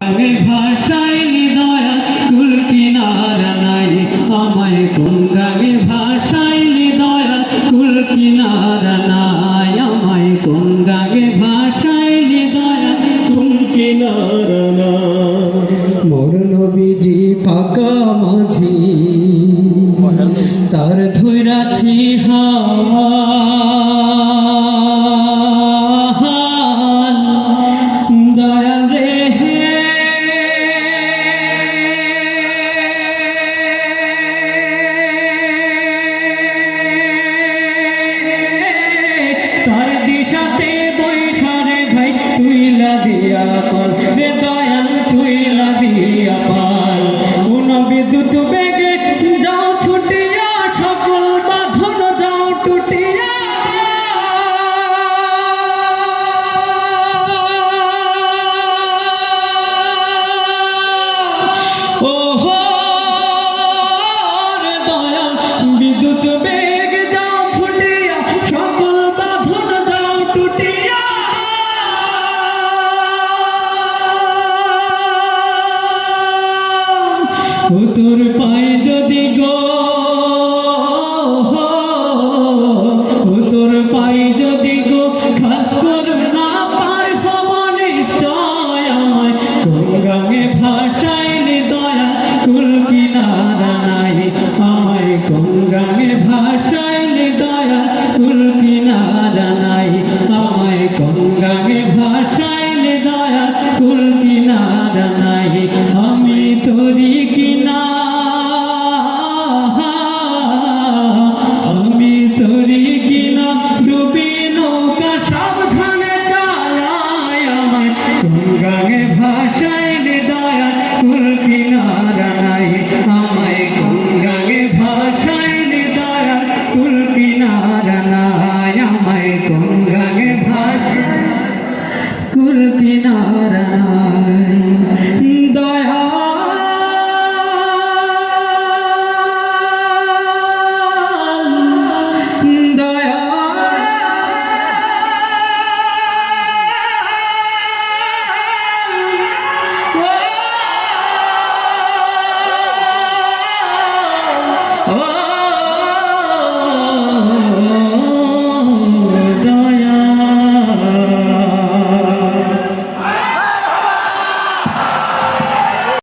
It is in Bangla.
ভাষায় দয়া কুল কিনারা নাই আমায় কোন গানে ভাষায় দয়া কুল কিনারা নাই আমায় কোন গানে ভাষায় দয়া কুল কিনারা নাই মোর নবীজি পাকা মাঝি তার ধৈরাছি হাওয়া তার দিশাতে বৈঠারে ভাই তুইলা দিয়া পাল রে দয়াল তুইলা দিয়া পাল কোন বিদ্যুৎ বেগে যাও ছুটিয়া সকল বাঁধন যাও টুটিয়া ওহো রে দয়াল বিদ্যুৎ বেগে যাও ছুটিয়া সকল বাঁধন যাও টুটিয়া ও তোর পায়ে যদি গো ও তোর পায়ে যদি গো খাস কর না পার হব নিশ্চয় আমায় কোন গানে ভাষায় দয়া কুল কিনারা নাই আমায় কোন গানে ভাষায় দয়া কুল কিনারা নাই আমায় কোন গানে ভাষায় দয়া কুল কিনারা নাই আমি তোরি কিনা আমি তোরি কিনা ডুবি নৌকা সাবধানে চালাই আমায় কোন গানে ভাষায় দয়া কুল কিনারা নাই আমায় কোন গানে ভাষায় দয়া কুল কিনারা নাই আমায় কোন গানে ভাষা কুল কিনারা নাই দয়া দয়া ও